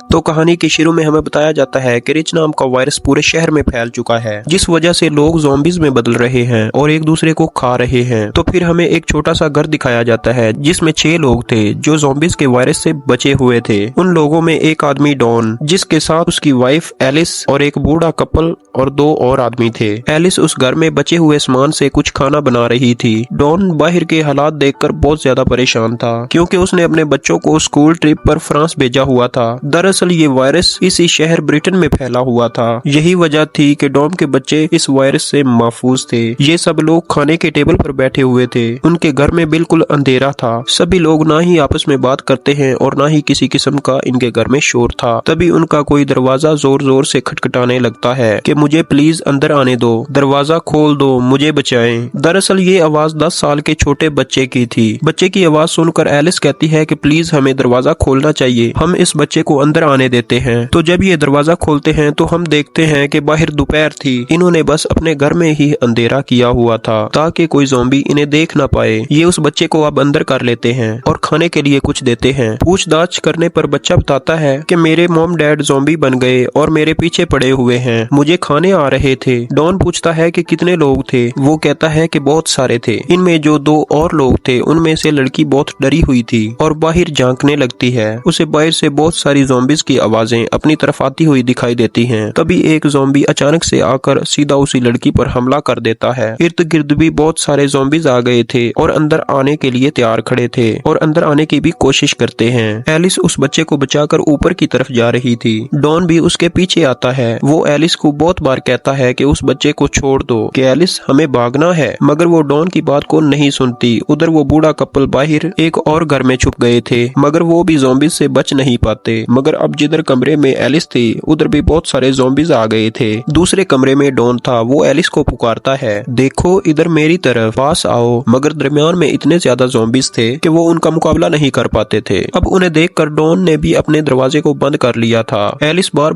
तो कहानी के शुरू में हमें बताया जाता है कि रिच नाम का वायरस पूरे शहर में फैल चुका है, जिस वजह से लोग ज़ॉम्बीज में बदल रहे हैं और एक दूसरे को खा रहे हैं। तो फिर हमें एक छोटा सा घर दिखाया जाता है जिसमें 6 लोग थे जो ज़ॉम्बीज के वायरस से बचे हुए थे। उन लोगों में एक आदमी डॉन, जिसके साथ उसकी वाइफ एलिस और एक बूढ़ा कपल और 2 और आदमी थे। एलिस उस घर में बचे हुए सामान से कुछ खाना बना रही थी। डॉन बाहर के हालात देखकर बहुत ज्यादा परेशान था, क्योंकि उसने अपने बच्चों को स्कूल ट्रिप पर फ्रांस भेजा हुआ था। दरअसल ये वायरस इसी शहर ब्रिटेन में फैला हुआ था। यही वजह थी कि डॉन के बच्चे इस वायरस से महफूज थे। ये सब लोग खाने के टेबल पर बैठे हुए थे। उनके घर में बिल्कुल अंधेरा था। सभी लोग ना ही आपस में बात करते हैं और ना ही किसी किस्म का इनके घर में शोर था। तभी उनका कोई दरवाजा जोर जोर से खटखटाने लगता है कि मुझे प्लीज अंदर आने दो, दरवाजा खोल दो, मुझे बचाएं। दरअसल ये आवाज 10 साल के छोटे बच्चे की थी। बच्चे की आवाज सुनकर एलिस कहती है कि प्लीज हमें दरवाजा खोलना चाहिए, हम इस बच्चे को अंदर आने देते हैं। तो जब ये दरवाजा खोलते हैं तो हम देखते हैं कि बाहर दोपहर थी। इन्होंने बस अपने घर में ही अंधेरा किया हुआ था ताकि कोई ज़ॉम्बी इन्हें देख ना पाए। ये उस बच्चे को अब अंदर कर लेते हैं और खाने के लिए कुछ देते हैं। पूछताछ करने पर बच्चा बताता है कि मेरे मॉम डैड ज़ॉम्बी बन गए और मेरे पीछे पड़े हुए हैं, मुझे खाने आ रहे थे। डॉन पूछता है कि कितने लोग थे। वो कहता है कि बहुत सारे थे। इनमें जो 2 और लोग थे उनमें से लड़की बहुत डरी हुई थी और बाहर झांकने लगती है। उसे बाहर से बहुत सारी ज़ॉम्बीज की आवाजें अपनी तरफ आती हुई दिखाई देती हैं। तभी एक ज़ॉम्बी अचानक से आकर सीधा उसी लड़की पर हमला कर देता है। इर्द गिर्द भी बहुत सारे ज़ॉम्बीज आ गए थे और अंदर आने के लिए तैयार खड़े थे और अंदर आने की भी कोशिश करते हैं। एलिस उस बच्चे को बचाकर ऊपर की तरफ जा रही थी। डॉन भी उसके पीछे आता है। वो एलिस को बहुत बार कहता है कि उस बच्चे को छोड़ दो, कि एलिस हमें भागना है, मगर वो डॉन की बात को नहीं सुनती। उधर वो बूढ़ा कपल बाहर एक और घर में छुप गए थे, मगर वो भी ज़ॉम्बीज से बच नहीं पाते। मगर अब जिधर कमरे में एलिस थी उधर भी बहुत सारे ज़ॉम्बीज आ गए थे। दूसरे कमरे में डॉन था। वो एलिस को पुकारता है, देखो इधर मेरी तरफ, पास आओ। मगर दरमियान में इतने ज्यादा ज़ॉम्बीज थे कि वो उनका मुकाबला नहीं कर पाते थे। अब उन्हें देखकर डॉन ने भी अपने दरवाजे को बंद कर लिया था। एलिस बार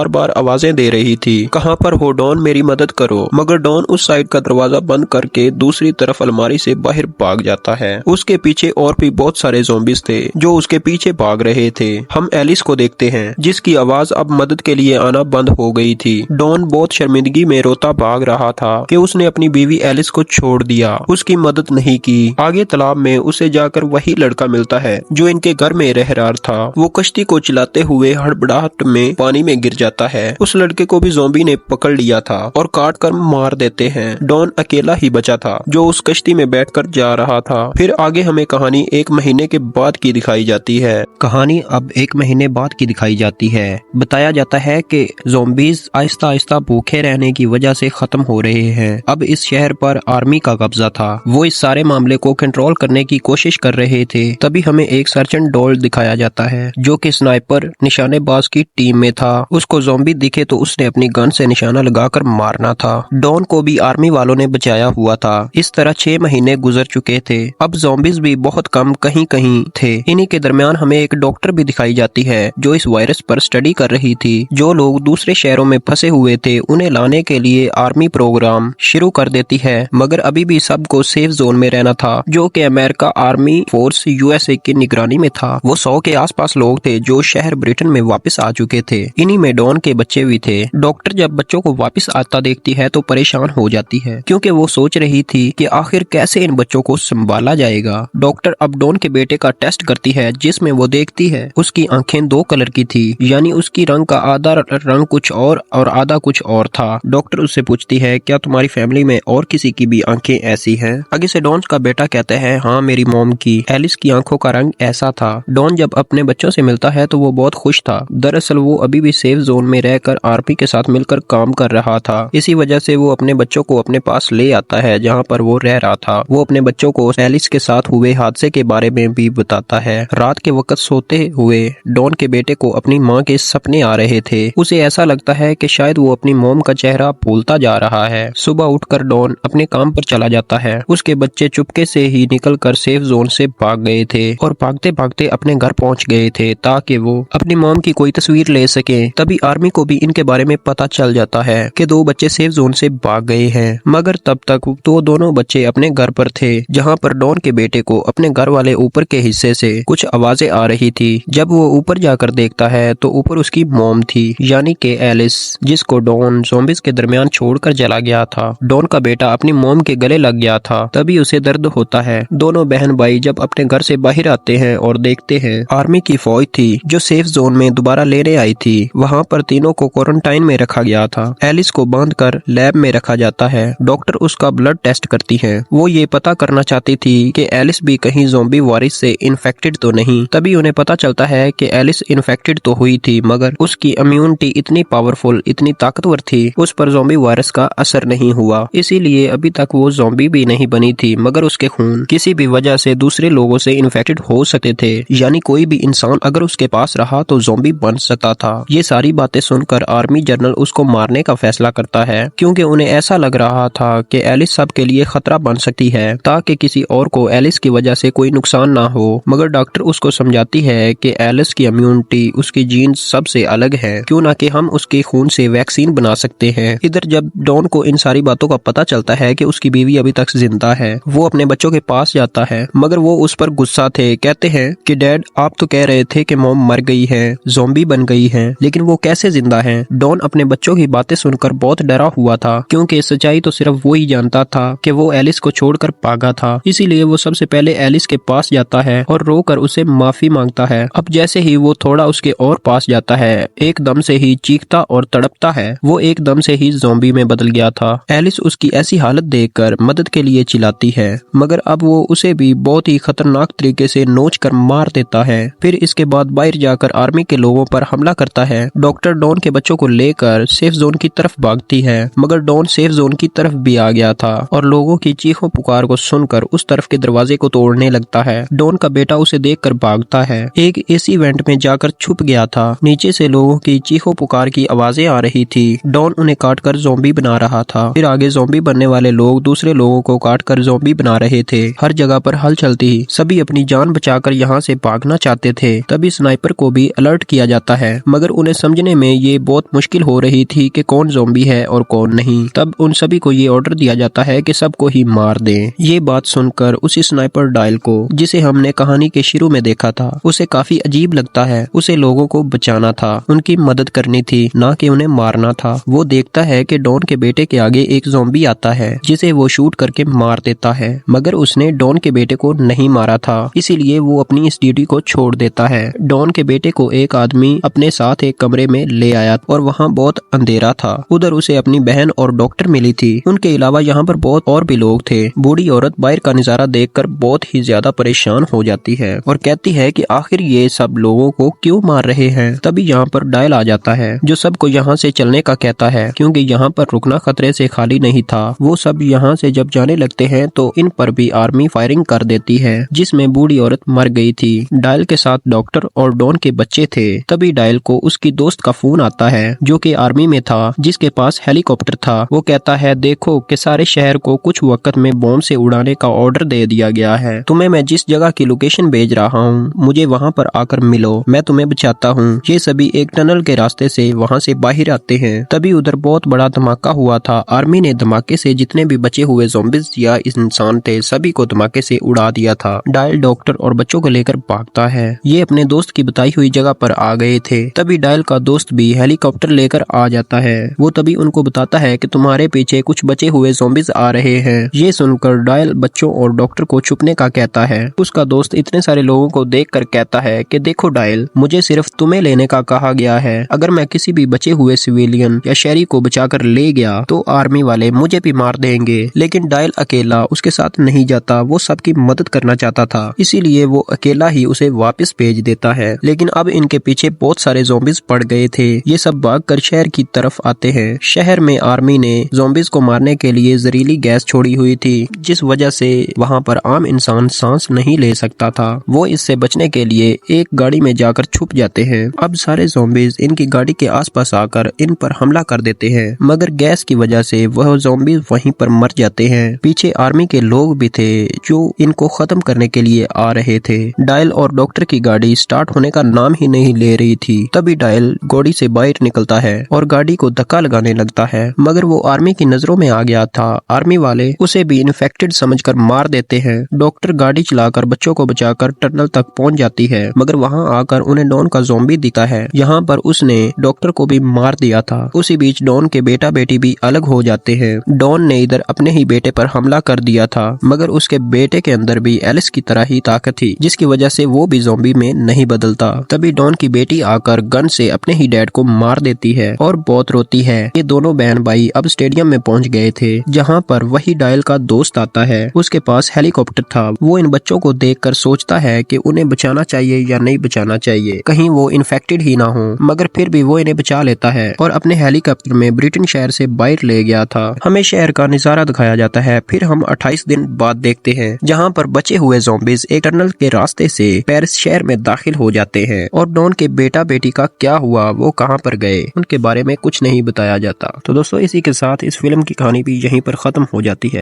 बार आवाजें दे रही थी, कहाँ पर हो डॉन, मेरी मदद करो। मगर डॉन उस साइड का दरवाजा बंद करके दूसरी तरफ अलमारी से बाहर भाग जाता है। उसके पीछे और भी बहुत सारे ज़ॉम्बीज थे जो उसके पीछे भाग रहे थे। हम एलिस को देखते हैं जिसकी आवाज अब मदद के लिए आना बंद हो गई थी। डॉन बहुत शर्मिंदगी में रोता भाग रहा था कि उसने अपनी बीवी एलिस को छोड़ दिया, उसकी मदद नहीं की। आगे तालाब में उसे जाकर वही लड़का मिलता है जो इनके घर में रह रहा था। वो कश्ती को चलाते हुए हड़बड़ाहट में पानी में गिर जाता है। उस लड़के को भी ज़ॉम्बी ने पकड़ लिया था और काट कर मार देते हैं। डॉन अकेला ही बचा था जो उस कश्ती में बैठकर जा रहा था। फिर आगे हमें कहानी 1 महीने के बाद की दिखाई जाती है। कहानी अब 1 महीने बाद की दिखाई जाती है। बताया जाता है कि ज़ॉम्बीज आहिस्ता आहिस्ता भूखे रहने की वजह से खत्म हो रहे हैं। अब इस शहर पर आर्मी का कब्जा था। वो इस सारे मामले को कंट्रोल करने की कोशिश कर रहे थे। तभी हमें एक सर्जन डॉल दिखाया जाता है जो कि स्नाइपर निशानेबाज की टीम में था। उसको ज़ॉम्बी दिखे तो उसने अपनी गन से निशाना लगाकर मारना था। डॉन को भी आर्मी वालों ने बचाया हुआ था। इस तरह 6 महीने गुजर चुके थे। अब ज़ॉम्बीज भी बहुत कम कहीं कहीं थे। इन्हीं के दरमियान हमें एक डॉक्टर भी दिखाई जाती है जो इस वायरस पर स्टडी कर रही थी। जो लोग दूसरे शहरों में फंसे हुए थे उन्हें लाने के लिए आर्मी प्रोग्राम शुरू कर देती है। मगर अभी भी सबको सेफ जोन में रहना था, जो कि अमेरिका आर्मी फोर्स यूएसए की निगरानी में था। वो 100 के आसपास लोग थे जो शहर ब्रिटेन में वापस आ चुके थे। इन्हीं में डॉन के बच्चे भी थे। डॉक्टर जब बच्चों को वापस आता देखती है तो परेशान हो जाती है, क्योंकि वो सोच रही थी कि आखिर कैसे इन बच्चों को संभाला जाएगा। डॉक्टर अब डॉन के बेटे का टेस्ट करती है, जिसमें वो देखती है उसकी आंखें 2 कलर की थी, यानी उसकी रंग का आधा रंग कुछ और आधा कुछ और था। डॉक्टर उससे पूछती है, क्या तुम्हारी फैमिली में और किसी की भी आंखें ऐसी हैं? आगे से डॉन का बेटा कहता है, हाँ मेरी मॉम की। एलिस की आंखों का रंग ऐसा था। डॉन जब अपने बच्चों से मिलता है तो वो बहुत खुश था। दरअसल वो अभी भी सेफ जोन में रहकर आर्मी के साथ मिलकर काम कर रहा था। इसी वजह से वो अपने बच्चों को अपने पास ले आता है जहाँ पर वो रह रहा था। वो अपने बच्चों को एलिस के साथ हुए हादसे के बारे में भी बताता है। रात के वक्त सोते हुए डॉन के बेटे को अपनी माँ के सपने आ रहे थे। उसे ऐसा लगता है कि शायद वो अपनी मॉम का चेहरा भूलता जा रहा है। सुबह उठकर डॉन अपने काम पर चला जाता है। उसके बच्चे चुपके से ही निकलकर सेफ जोन से भाग गए थे और भागते भागते अपने घर पहुंच गए थे ताकि वो अपनी मॉम की कोई तस्वीर ले सके। तभी आर्मी को भी इनके बारे में पता चल जाता है कि 2 बच्चे सेफ जोन से भाग गए हैं। मगर तब तक तो दोनों बच्चे अपने घर पर थे, जहाँ पर डॉन के बेटे को अपने घर वाले ऊपर के हिस्से से कुछ आवाजें आ रही थी। जब वो ऊपर ऊपर जाकर देखता है तो ऊपर उसकी मॉम थी, यानी कि एलिस, जिसको डॉन ज़ॉम्बीज़ के दरमियान छोड़कर चला गया था। डॉन का बेटा अपनी मॉम के गले लग गया था, तभी उसे दर्द होता है। दोनों बहन भाई जब अपने घर से बाहर आते हैं और देखते हैं आर्मी की फौज थी जो सेफ जोन में दोबारा लेने आई थी। वहाँ पर तीनों को क्वारंटाइन में रखा गया था। एलिस को बांधकर लैब में रखा जाता है। डॉक्टर उसका ब्लड टेस्ट करती है। वो ये पता करना चाहती थी कि एलिस भी कहीं ज़ॉम्बी वायरस से इन्फेक्टेड तो नहीं। तभी उन्हें पता चलता है कि एलिस इन्फेक्टेड तो हुई थी, मगर उसकी इम्यूनिटी इतनी पावरफुल, इतनी ताकतवर थी, उस पर ज़ॉम्बी वायरस का असर नहीं हुआ। इसीलिए अभी तक वो ज़ॉम्बी भी नहीं बनी थी, मगर उसके खून किसी भी वजह से दूसरे लोगों से इन्फेक्टेड हो सकते थे, यानी कोई भी इंसान अगर उसके पास रहा तो ज़ॉम्बी बन सकता था। ये सारी बातें सुनकर आर्मी जनरल उसको मारने का फैसला करता है, क्योंकि उन्हें ऐसा लग रहा था कि एलिस सबके लिए खतरा बन सकती है, ताकि किसी और को एलिस की वजह से कोई नुकसान ना हो। मगर डॉक्टर उसको समझाती है कि एलिस की इम्यूनिटी, उसकी जीन सबसे अलग है, क्यों ना कि हम उसके खून से वैक्सीन बना सकते हैं। इधर जब डॉन को इन सारी बातों का पता चलता है कि उसकी बीवी अभी तक जिंदा है, वो अपने बच्चों के पास जाता है, मगर वो उस पर गुस्सा थे। कहते हैं कि डैड, आप तो कह रहे थे कि मॉम मर गई है, ज़ॉम्बी बन गई है, लेकिन वो कैसे जिंदा है। डॉन अपने बच्चों की बातें सुनकर बहुत डरा हुआ था, क्योंकि सच्चाई तो सिर्फ वो ही जानता था कि वो एलिस को छोड़कर भागा था। इसीलिए वो सबसे पहले एलिस के पास जाता है और रोकर उसे माफी मांगता है। अब जैसे ही वो थोड़ा उसके और पास जाता है, एकदम से ही चीखता और तड़पता है। वो एकदम से ही ज़ॉम्बी में बदल गया था। एलिस उसकी ऐसी हालत देखकर मदद के लिए चिल्लाती है, मगर अब वो उसे भी बहुत ही खतरनाक तरीके से नोच कर मार देता है। फिर इसके बाद बाहर जाकर आर्मी के लोगों पर हमला करता है। डॉक्टर डॉन के बच्चों को लेकर सेफ जोन की तरफ भागती है, मगर डॉन सेफ जोन की तरफ भी आ गया था और लोगों की चीखों पुकार को सुनकर उस तरफ के दरवाजे को तोड़ने लगता है। डॉन का बेटा उसे देखकर भागता है, एक एसी वेंट में जाकर छुप गया था। नीचे से लोगों की चीखों पुकार की आवाजें आ रही थी। डॉन उन्हें काटकर ज़ॉम्बी बना रहा था। फिर आगे ज़ॉम्बी बनने वाले लोग दूसरे लोगों को काटकर ज़ॉम्बी बना रहे थे। हर जगह पर हलचल थी। सभी अपनी जान बचाकर यहाँ से भागना चाहते थे। तभी स्नाइपर को भी अलर्ट किया जाता है, मगर उन्हें समझने में ये बहुत मुश्किल हो रही थी कि कौन ज़ॉम्बी है और कौन नहीं। तब उन सभी को ये ऑर्डर दिया जाता है कि सबको ही मार दें। ये बात सुनकर उसी स्नाइपर डायल को, जिसे हमने कहानी के शुरू में देखा था, उसे काफी अजीब लगता है। उसे लोगों को बचाना था, उनकी मदद करनी थी, ना कि उन्हें मारना था। वो देखता है कि डॉन के बेटे के आगे एक ज़ॉम्बी आता है, जिसे वो शूट करके मार देता है, मगर उसने डॉन के बेटे को नहीं मारा था, इसीलिए वो अपनी इस ड्यूटी को छोड़ देता है। डॉन के बेटे को एक आदमी अपने साथ एक कमरे में ले आया और वहाँ बहुत अंधेरा था। उधर उसे अपनी बहन और डॉक्टर मिली थी। उनके अलावा यहाँ पर बहुत और भी लोग थे। बूढ़ी औरत बाहर का नजारा देखकर बहुत ही ज्यादा परेशान हो जाती है और कहती है कि आखिर ये सब लोगों को क्यों मार रहे हैं। तभी यहाँ पर डायल आ जाता है, जो सबको यहाँ से चलने का कहता है, क्योंकि यहाँ पर रुकना खतरे से खाली नहीं था। वो सब यहाँ से जब जाने लगते हैं तो इन पर भी आर्मी फायरिंग कर देती है, जिसमें बूढ़ी औरत मर गई थी। डायल के साथ डॉक्टर और डॉन के बच्चे थे। तभी डायल को उसकी दोस्त का फोन आता है, जो कि आर्मी में था, जिसके पास हेलीकॉप्टर था। वो कहता है, देखो कि सारे शहर को कुछ वक्त में बॉम्ब से उड़ाने का ऑर्डर दे दिया गया है। तुम्हें मैं जिस जगह की लोकेशन भेज रहा हूँ, मुझे वहाँ पर आकर मिलो, मैं तुम्हें बचाता हूँ। ये सभी एक टनल के रास्ते से वहाँ से बाहर आते हैं। तभी उधर बहुत बड़ा धमाका हुआ था। आर्मी ने धमाके से जितने भी बचे हुए ज़ॉम्बीज़ या इंसान थे, सभी को धमाके से उड़ा दिया था। डायल डॉक्टर और बच्चों को लेकर भागता है। ये अपने दोस्त की बताई हुई जगह पर आ गए थे। तभी डायल का दोस्त भी हेलीकॉप्टर लेकर आ जाता है। वो तभी उनको बताता है कि तुम्हारे पीछे कुछ बचे हुए ज़ॉम्बीज़ आ रहे हैं। ये सुनकर डायल बच्चों और डॉक्टर को छुपने का कहता है। उसका दोस्त इतने सारे लोगों को देखकर कहता है कि देखो डायल, मुझे सिर्फ तुम्हें लेने का कहा गया है। अगर मैं किसी भी बचे हुए सिविलियन या शहरी को बचाकर ले गया तो आर्मी वाले मुझे भी मार देंगे। लेकिन डायल अकेला उसके साथ नहीं जाता। वो सबकी मदद करना चाहता था, इसीलिए वो अकेला ही उसे वापस भेज देता है। लेकिन अब इनके पीछे बहुत सारे ज़ॉम्बीज़ पड़ गए थे। ये सब भागकर शहर की तरफ आते हैं। शहर में आर्मी ने ज़ॉम्बीज़ को मारने के लिए जहरीली गैस छोड़ी हुई थी, जिस वजह से वहाँ पर आम इंसान सांस नहीं ले सकता था। वो इससे बचने के लिए एक गाड़ी में जाकर छुप जाते हैं। अब सारे ज़ॉम्बीज़ इनकी गाड़ी के आसपास आकर इन पर हमला कर देते हैं, मगर गैस की वजह से वह ज़ॉम्बीज़ वहीं पर मर जाते हैं। पीछे आर्मी के लोग भी थे जो इनको खत्म करने के लिए आ रहे थे। डायल और डॉक्टर की गाड़ी स्टार्ट होने का नाम ही नहीं ले रही थी। तभी डायल गाड़ी से बाहर निकलता है और गाड़ी को धक्का लगाने लगता है, मगर वो आर्मी की नजरों में आ गया था। आर्मी वाले उसे भी इन्फेक्टेड समझकर मार देते हैं। डॉक्टर गाड़ी चलाकर बच्चों को बचाकर टनल तक पहुंच जाती है, मगर वहां आकर उन्हें डॉन का ज़ॉम्बी दिखता है। यहाँ पर उसने डॉक्टर को भी मार दिया था। उसी बीच डॉन के बेटा बेटी भी अलग हो जाते हैं। डॉन ने इधर अपने ही बेटे पर हमला कर दिया था, मगर उसके बेटे के अंदर भी एलिस की तरह ही ताकत थी, जिसकी वजह से वो भी ज़ॉम्बी में नहीं बदलता। तभी डॉन की बेटी आकर गन से अपने ही डैड को मार देती है और बहुत रोती है। ये दोनों बहन भाई अब स्टेडियम में पहुंच गए थे, जहाँ पर वही डायल का दोस्त आता है। उसके पास हेलीकॉप्टर था। वो इन बच्चों को देखकर सोचता है कि उन्हें बचाना चाहिए या नहीं बचाना चाहिए, कहीं वो इन्फेक्टेड ही ना हो, मगर फिर भी वो इन्हें बचा लेता है और अपने हेलीकॉप्टर में ब्रिटेन शहर से बाहर ले गया था। हमें शहर का नजारा दिखाया जाता है। फिर हम 28 दिन बाद देखते हैं, जहाँ पर बचे हुए ज़ॉम्बीज एक टनल के रास्ते से पेरिस शहर में दाखिल हो जाते हैं और डॉन के बेटा बेटी का क्या हुआ, वो कहाँ पर गए, उनके बारे में कुछ नहीं बताया जाता। तो दोस्तों, इसी के साथ इस फिल्म की कहानी भी यहीं पर खत्म हो जाती है।